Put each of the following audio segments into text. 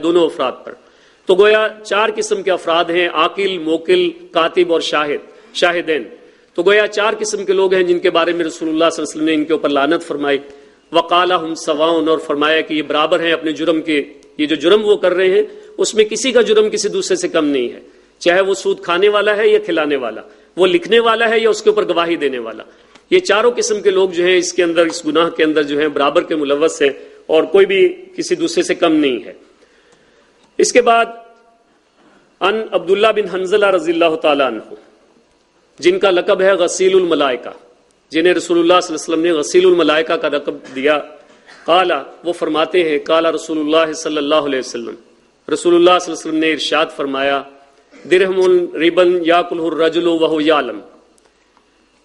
دونوں افراد پر. تو گویا 4 قسم کے افراد ہیں، عاقل، موکل، کاتب اور شاہدین. تو گویا 4 قسم کے لوگ ہیں جن کے بارے میں رسول اللہ صلی اللہ علیہ وسلم نے ان کے اوپر لعنت فرمائی. وقال ہم سواؤن، اور فرمایا کہ یہ برابر ہیں اپنے جرم کے. یہ جو جرم وہ کر رہے ہیں اس میں کسی کا جرم کسی دوسرے سے کم نہیں ہے، چاہے وہ سود کھانے والا ہے یا کھلانے والا، وہ لکھنے والا ہے یا اس کے اوپر گواہی دینے والا. یہ چاروں قسم کے لوگ جو ہیں اس کے اندر، اس گناہ کے اندر جو ہیں برابر کے ملوث ہیں اور کوئی بھی کسی دوسرے سے کم نہیں ہے. اس کے بعد ان عبداللہ بن حنظلہ رضی اللہ تعالیٰ عنہ، جن کا لقب ہے غسیل الملائکہ، جنہیں رسول اللہ صلی اللہ علیہ وسلم نے غسیل الملائکہ کا لقب دیا. قال، وہ فرماتے ہیں قال رسول اللہ صلی اللہ علیہ وسلم، رسول اللہ صلی اللہ علیہ وسلم نے ارشاد فرمایا درہم ربن یاکلہ الرجل وہو یعلم،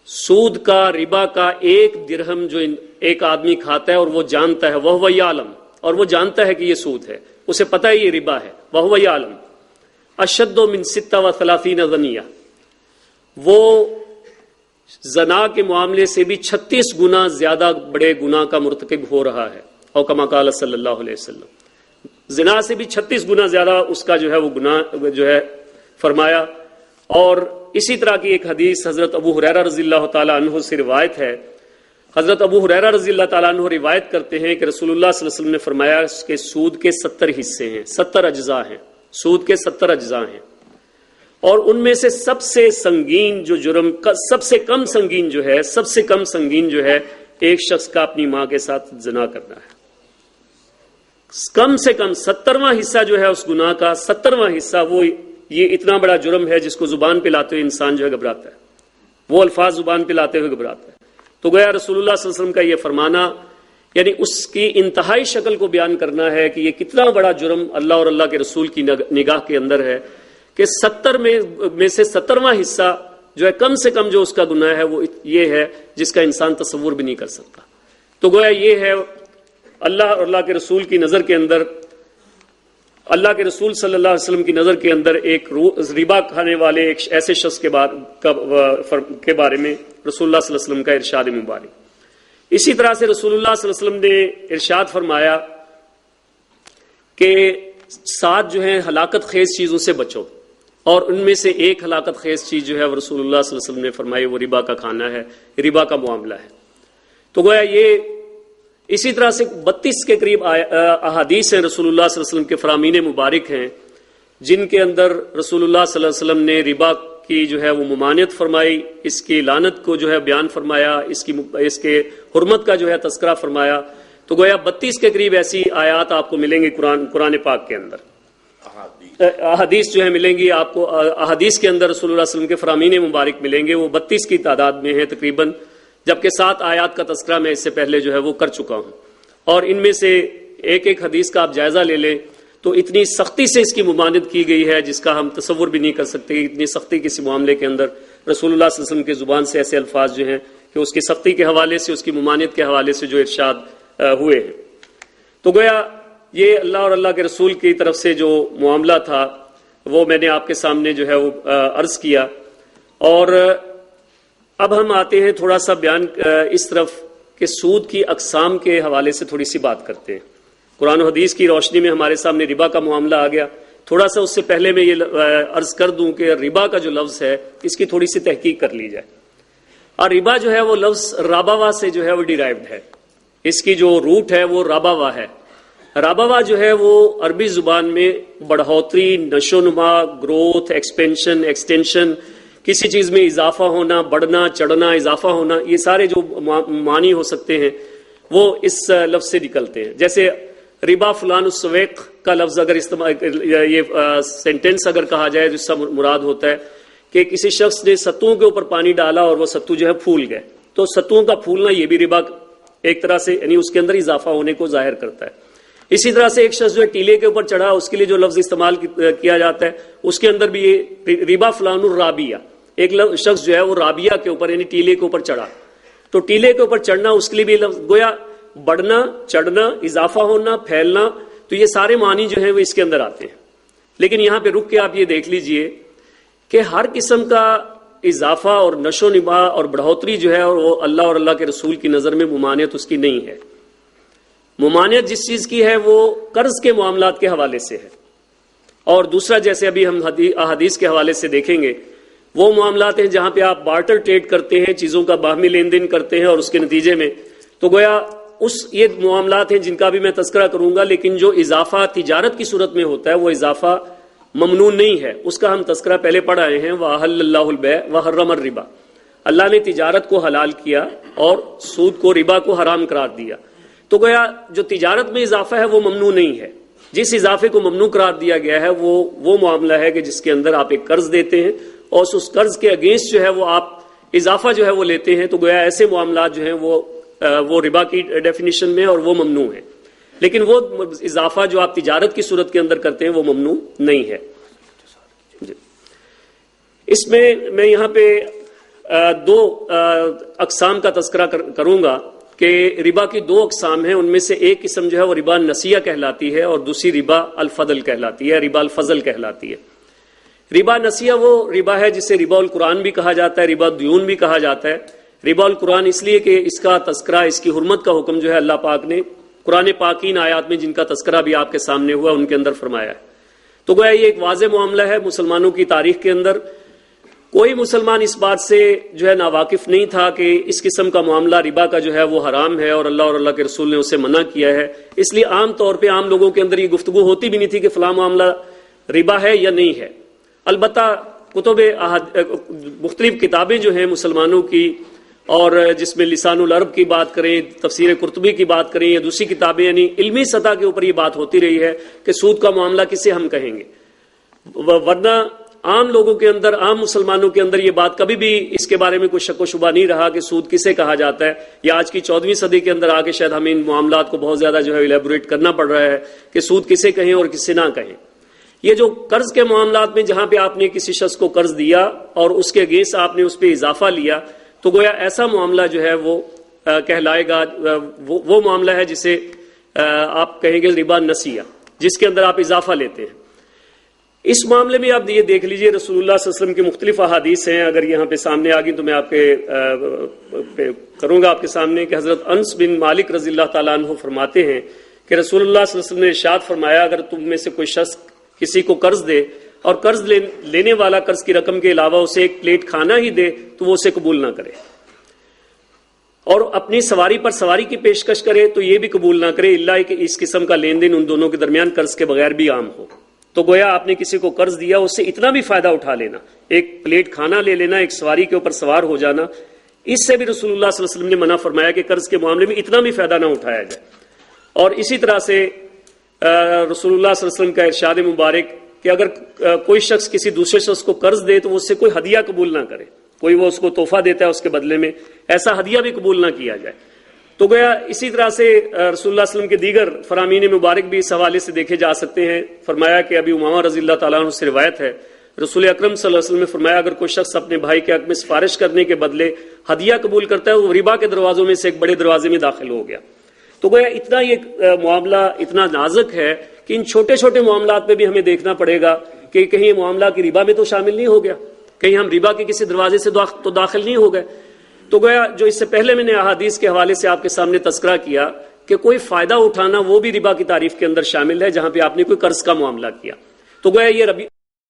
سود کا، ربا کا 1 درہم جو ایک آدمی کھاتا ہے اور وہ جانتا ہے، وہو یعلم، اور وہ جانتا ہے کہ یہ سود ہے، اسے پتہ ہے یہ ربا ہے، وہو یعلم، اشد من 36 زنیہ، وہ زنا کے معاملے سے بھی 36 گنا زیادہ بڑے گناہ کا مرتکب ہو رہا ہے. او کما قال صلی اللہ علیہ وسلم، زنا سے بھی 36 گنا زیادہ اس کا جو ہے وہ گناہ جو ہے فرمایا. اور اسی طرح کی ایک حدیث حضرت ابو ہریرہ رضی اللہ تعالیٰ عنہ سے روایت ہے. حضرت ابو ہریرہ رضی اللہ تعالیٰ عنہ روایت کرتے ہیں کہ رسول اللہ صلی اللہ علیہ وسلم نے فرمایا کہ سود کے 70 حصے ہیں، 70 اجزاء ہیں، سود کے 70 اجزاء ہیں، اور ان میں سے سب سے سنگین جو جرم، سب سے کم سنگین جو ہے، سب سے کم سنگین جو ہے ایک شخص کا اپنی ماں کے ساتھ زنا کرنا ہے. کم سے کم 70واں حصہ جو ہے اس گناہ کا، 70واں حصہ، وہ یہ اتنا بڑا جرم ہے جس کو زبان پہ لاتے ہوئے انسان جو ہے گھبراتا ہے، وہ الفاظ زبان پہ لاتے ہوئے گھبراتا ہے. تو گویا رسول اللہ صلی اللہ علیہ وسلم کا یہ فرمانا یعنی اس کی انتہائی شکل کو بیان کرنا ہے کہ یہ کتنا بڑا جرم اللہ اور اللہ کے رسول کی نگاہ کے اندر ہے کہ 70 میں سے 70واں حصہ جو ہے کم سے کم جو اس کا گناہ ہے وہ یہ ہے جس کا انسان تصور بھی نہیں کر سکتا. تو گویا یہ ہے اللہ اور اللہ کے رسول کی نظر کے اندر، اللہ کے رسول صلی اللہ علیہ وسلم کی نظر کے اندر ایک ربا کھانے والے ایک ایسے شخص کے بارے میں رسول اللہ صلی اللہ علیہ وسلم کا ارشاد مبارک. اسی طرح سے رسول اللہ صلی اللہ علیہ وسلم نے ارشاد فرمایا کہ 7 جو ہیں ہلاکت خیز چیزوں سے بچو، اور ان میں سے ایک ہلاکت خیز چیز جو ہے وہ رسول اللہ صلی اللہ علیہ وسلم نے فرمائی وہ ربا کا کھانا ہے، ربا کا معاملہ ہے. تو گویا یہ اسی طرح سے 32 کے قریب احادیث ہیں رسول اللہ صلی اللہ علیہ وسلم کے فرامین مبارک ہیں جن کے اندر رسول اللہ صلی اللہ علیہ وسلم نے ربا کی جو ہے وہ ممانعت فرمائی، اس کی لعنت کو جو ہے بیان فرمایا، اس کے حرمت کا جو ہے تذکرہ فرمایا. تو گویا 32 کے قریب ایسی آیات آپ کو ملیں گی قرآن پاک کے اندر، احادیث جو ہے ملیں گی آپ کو. احادیث کے اندر رسول اللہ صلی اللہ علیہ وسلم کے فرامین مبارک ملیں گے، وہ 32 کی تعداد میں ہیں تقریباً، جبکہ 7 آیات کا تذکرہ میں اس سے پہلے جو ہے وہ کر چکا ہوں. اور ان میں سے ایک ایک حدیث کا آپ جائزہ لے لیں تو اتنی سختی سے اس کی ممانعت کی گئی ہے جس کا ہم تصور بھی نہیں کر سکتے. اتنی سختی کسی معاملے کے اندر رسول اللہ صلی اللہ علیہ وسلم کی زبان سے ایسے الفاظ جو ہیں کہ اس کی سختی کے حوالے سے، اس کی ممانعت کے حوالے سے جو ارشاد ہوئے ہیں. تو گویا یہ اللہ اور اللہ کے رسول کی طرف سے جو معاملہ تھا وہ میں نے آپ کے سامنے جو ہے وہ عرض کیا. اور اب ہم آتے ہیں تھوڑا سا بیان اس طرف کہ سود کی اقسام کے حوالے سے تھوڑی سی بات کرتے ہیں. قرآن و حدیث کی روشنی میں ہمارے سامنے ربا کا معاملہ آ گیا. تھوڑا سا اس سے پہلے میں یہ عرض کر دوں کہ ربا کا جو لفظ ہے اس کی تھوڑی سی تحقیق کر لی جائے. اور ربا جو ہے وہ لفظ راباوا سے جو ہے وہ ڈیرائیوڈ ہے، اس کی جو روٹ ہے وہ راباوا ہے. راباوا جو ہے وہ عربی زبان میں بڑھوتری، نشو نما، گروتھ، ایکسپینشن، ایکسٹینشن، کسی چیز میں اضافہ ہونا، بڑھنا، چڑھنا، اضافہ ہونا، یہ سارے جو معنی ہو سکتے ہیں وہ اس لفظ سے نکلتے ہیں. جیسے ربا فلان السویق کا لفظ اگر استعمال، یہ سینٹینس اگر کہا جائے تو اس سے مراد ہوتا ہے کہ کسی شخص نے ستوں کے اوپر پانی ڈالا اور وہ ستو جو ہے پھول گئے، تو ستوں کا پھولنا یہ بھی ربا ایک طرح سے یعنی اس کے اندر اضافہ ہونے کو ظاہر کرتا ہے. اسی طرح سے ایک شخص جو ہے ٹیلے کے اوپر چڑھا، اس کے لیے جو لفظ استعمال کیا جاتا ہے اس کے اندر بھی یہ ربا فلان الرابیہ، ایک شخص جو ہے وہ رابیہ کے اوپر یعنی ٹیلے کے اوپر چڑھا، تو ٹیلے کے اوپر چڑھنا اس کے لیے بھی لفظ گویا بڑھنا، چڑھنا، اضافہ ہونا، پھیلنا، تو یہ سارے معنی جو ہیں وہ اس کے اندر آتے ہیں. لیکن یہاں پہ رک کے آپ یہ دیکھ لیجئے کہ ہر قسم کا اضافہ اور نشو و نما اور بڑھوتری جو ہے وہ اللہ اور اللہ کے رسول کی نظر میں ممانعت اس کی نہیں ہے. ممانعت جس چیز کی ہے وہ قرض کے معاملات کے حوالے سے ہے، اور دوسرا جیسے ابھی ہم احادیث کے حوالے سے دیکھیں گے وہ معاملات ہیں جہاں پہ آپ بارٹر ٹریڈ کرتے ہیں، چیزوں کا باہمی لین دین کرتے ہیں، اور اس کے نتیجے میں تو گویا یہ معاملات ہیں جن کا بھی میں تذکرہ کروں گا، لیکن جو اضافہ تجارت کی صورت میں ہوتا ہے وہ اضافہ ممنوع نہیں ہے، اس کا ہم تذکرہ پہلے پڑھ آئے ہیں۔ وَأَحَلَّ اللَّهُ الْبَيْعَ وَحَرَّمَ الرِّبَا، اللہ نے تجارت کو حلال کیا اور سود کو، ربا کو حرام قرار دیا۔ تو گویا جو تجارت میں اضافہ ہے وہ ممنوع نہیں ہے، جس اضافے کو ممنوع قرار دیا گیا ہے وہ معاملہ ہے کہ جس کے اندر آپ ایک قرض دیتے ہیں اور اس قرض کے اگینسٹ جو ہے وہ آپ اضافہ جو ہے وہ لیتے ہیں، تو گویا ایسے معاملات جو ہیں وہ ربا کی ڈیفینیشن میں اور وہ ممنوع ہے، لیکن وہ اضافہ جو آپ تجارت کی صورت کے اندر کرتے ہیں وہ ممنوع نہیں ہے۔ اس میں یہاں پہ دو اقسام کا تذکرہ کروں گا کہ ربا کی دو اقسام ہیں، ان میں سے ایک قسم جو ہے وہ ربا نسیہ کہلاتی ہے اور دوسری ربا الفضل کہلاتی ہے، ربا الفضل کہلاتی ہے۔ ربا نسیہ وہ ربا ہے جسے ربا القرآن بھی کہا جاتا ہے، ربا دیون بھی کہا جاتا ہے۔ ربا القرآن اس لیے کہ اس کا تذکرہ، اس کی حرمت کا حکم جو ہے اللہ پاک نے قرآن پاک کی ان آیات میں جن کا تذکرہ بھی آپ کے سامنے ہوا ان کے اندر فرمایا ہے۔ تو گویا یہ ایک واضح معاملہ ہے، مسلمانوں کی تاریخ کے اندر کوئی مسلمان اس بات سے جو ہے ناواقف نہیں تھا کہ اس قسم کا معاملہ ربا کا جو ہے وہ حرام ہے اور اللہ کے رسول نے اسے منع کیا ہے، اس لیے عام طور پہ عام لوگوں کے اندر یہ گفتگو ہوتی بھی نہیں تھی کہ فلاں معاملہ ربا ہے یا نہیں ہے۔ البتہ مختلف کتابیں جو ہیں مسلمانوں کی، اور جس میں لسان العرب کی بات کریں، تفسیر قرطبی کی بات کریں یا دوسری کتابیں، یعنی علمی سطح کے اوپر یہ بات ہوتی رہی ہے کہ سود کا معاملہ کسے ہم کہیں گے، ورنہ عام لوگوں کے اندر، عام مسلمانوں کے اندر یہ بات کبھی بھی اس کے بارے میں کوئی شک و شبہ نہیں رہا کہ سود کسے کہا جاتا ہے، یا آج کی 14ویں صدی کے اندر آ کے شاید ہمیں ان معاملات کو بہت زیادہ جو ہے الیبوریٹ کرنا پڑ رہا ہے کہ سود کسے کہیں اور کسے نہ کہیں۔ یہ جو قرض کے معاملات میں جہاں پہ آپ نے کسی شخص کو قرض دیا اور اس کے اگینسٹ آپ نے اس پہ اضافہ لیا، تو گویا ایسا معاملہ جو ہے وہ کہلائے گا، وہ معاملہ ہے جسے آپ کہیں گے ربا نسیہ، جس کے اندر آپ اضافہ لیتے ہیں۔ اس معاملے میں آپ یہ دیکھ لیجئے رسول اللہ صلی اللہ علیہ وسلم کی مختلف احادیث ہیں، اگر یہاں پہ سامنے آ گئی تو میں آپ کے کروں گا آپ کے سامنے کہ حضرت انس بن مالک رضی اللہ تعالیٰ عنہ فرماتے ہیں کہ رسول اللہ صلی اللہ علیہ وسلم نے ارشاد فرمایا، اگر تم میں سے کوئی شخص کسی کو قرض دے اور قرض لینے والا قرض کی رقم کے علاوہ اسے ایک پلیٹ کھانا ہی دے تو وہ اسے قبول نہ کرے، اور اپنی سواری پر سواری کی پیشکش کرے تو یہ بھی قبول نہ کرے، الا کہ اس قسم کا لین دین ان دونوں کے درمیان قرض کے بغیر بھی عام ہو۔ تو گویا آپ نے کسی کو قرض دیا، اس سے اتنا بھی فائدہ اٹھا لینا، ایک پلیٹ کھانا لے لینا، ایک سواری کے اوپر سوار ہو جانا، اس سے بھی رسول اللہ صلی اللہ علیہ وسلم نے منع فرمایا کہ قرض کے معاملے میں اتنا بھی فائدہ نہ اٹھایا جائے۔ اور اسی طرح سے رسول اللہ صلی اللہ علیہ وسلم کا ارشاد مبارک کہ اگر کوئی شخص کسی دوسرے شخص کو قرض دے تو وہ اس سے کوئی ہدیہ قبول نہ کرے، کوئی وہ اس کو تحفہ دیتا ہے اس کے بدلے میں، ایسا ہدیہ بھی قبول نہ کیا جائے۔ تو گویا اسی طرح سے رسول اللہ صلی اللہ علیہ وسلم کے دیگر فرامین مبارک بھی اس حوالے سے دیکھے جا سکتے ہیں۔ فرمایا کہ ابی امامہ رضی اللہ تعالیٰ عنہ سے روایت ہے، رسول اکرم صلی اللہ علیہ وسلم نے فرمایا اگر کوئی شخص اپنے بھائی کے حق میں سفارش کرنے کے بدلے ہدیہ قبول کرتا ہے، وہ ربا کے دروازوں میں سے ایک بڑے دروازے میں داخل ہو گیا۔ تو گویا اتنا یہ معاملہ اتنا نازک ہے کہ ان چھوٹے چھوٹے معاملات میں بھی ہمیں دیکھنا پڑے گا کہ کہیں یہ معاملہ کی ربا میں تو شامل نہیں ہو گیا، کہیں ہم ربا کے کسی دروازے سے تو داخل نہیں ہو گئے۔ تو گویا جو اس سے پہلے میں نے احادیث کے حوالے سے آپ کے سامنے تذکرہ کیا کہ کوئی فائدہ اٹھانا وہ بھی ربا کی تعریف کے اندر شامل ہے جہاں پہ آپ نے کوئی قرض کا معاملہ کیا۔ تو گویا یہ